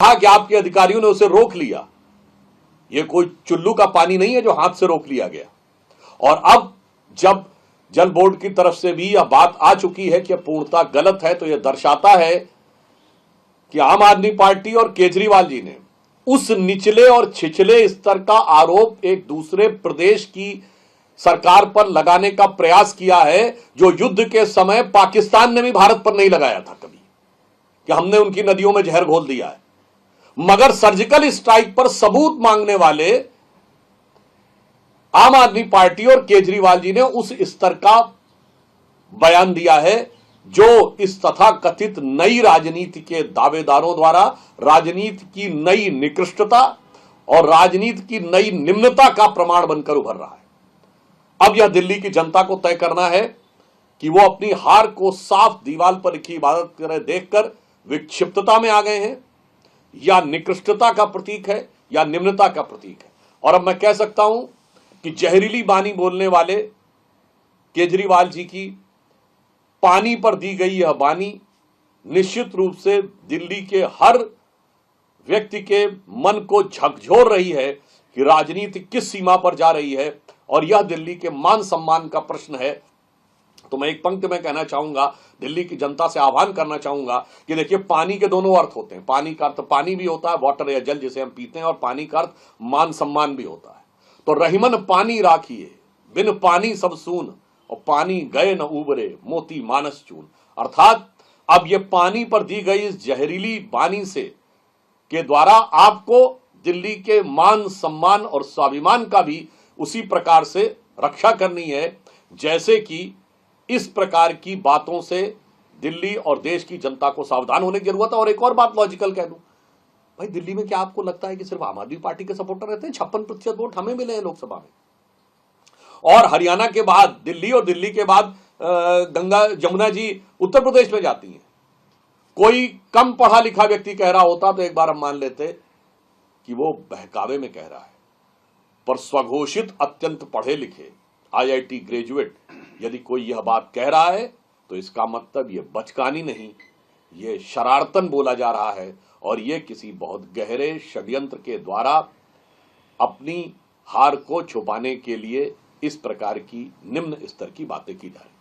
कहा कि आपके अधिकारियों ने उसे रोक लिया। यह कोई चुल्लू का पानी नहीं है जो हाथ से रोक लिया गया। और अब जब जल बोर्ड की तरफ से भी यह बात आ चुकी है कि पूर्णतः गलत है, तो यह दर्शाता है कि आम आदमी पार्टी और केजरीवाल जी ने उस निचले और छिछले स्तर का आरोप एक दूसरे प्रदेश की सरकार पर लगाने का प्रयास किया है, जो युद्ध के समय पाकिस्तान ने भी भारत पर नहीं लगाया था कभी, कि हमने उनकी नदियों में जहर घोल दिया है। मगर सर्जिकल स्ट्राइक पर सबूत मांगने वाले आम आदमी पार्टी और केजरीवाल जी ने उस स्तर का बयान दिया है जो इस तथाकथित नई राजनीति के दावेदारों द्वारा राजनीति की नई निकृष्टता और राजनीति की नई निम्नता का प्रमाण बनकर उभर रहा है। अब यह दिल्ली की जनता को तय करना है कि वो अपनी हार को साफ दीवार पर लिखी इबादत की तरह देखकर विक्षिप्तता में आ गए हैं, या निकृष्टता का प्रतीक है, या निम्नता का प्रतीक है। और अब मैं कह सकता हूं कि जहरीली बानी बोलने वाले केजरीवाल जी की पानी पर दी गई यह बानी निश्चित रूप से दिल्ली के हर व्यक्ति के मन को झकझोर रही है कि राजनीति किस सीमा पर जा रही है, और यह दिल्ली के मान सम्मान का प्रश्न है। तो मैं एक पंक्ति में कहना चाहूंगा, दिल्ली की जनता से आह्वान करना चाहूंगा कि देखिए, पानी के दोनों अर्थ होते हैं। पानी का अर्थ पानी भी होता है, वाटर या जल जिसे हम पीते हैं, और पानी का अर्थ मान सम्मान भी होता है। तो रहीमन पानी राखिए, बिन पानी सब सून, और पानी गए न उबरे, मोती मानस चून। अर्थात अब ये पानी पर दी गई इस जहरीली बानी से के द्वारा आपको दिल्ली के मान सम्मान और स्वाभिमान का भी उसी प्रकार से रक्षा करनी है, जैसे कि इस प्रकार की बातों से दिल्ली और देश की जनता को सावधान होने की जरूरत है। और एक और बात लॉजिकल कह दूं, भाई दिल्ली में क्या आपको लगता है कि सिर्फ आम आदमी पार्टी के सपोर्टर रहते हैं? 56% वोट हमें मिले हैं लोकसभा में। और हरियाणा के बाद दिल्ली, और दिल्ली के बाद गंगा जमुना जी उत्तर प्रदेश में जाती हैं। कोई कम पढ़ा लिखा व्यक्ति कह रहा होता तो एक बार हम मान लेते कि वो बहकावे में कह रहा है, पर स्वघोषित अत्यंत पढ़े लिखे IIT ग्रेजुएट यदि कोई यह बात कह रहा है तो इसका मतलब यह बचकानी नहीं, यह शरारतन बोला जा रहा है, और यह किसी बहुत गहरे षड्यंत्र के द्वारा अपनी हार को छुपाने के लिए इस प्रकार की निम्न स्तर की बातें की जा रही है।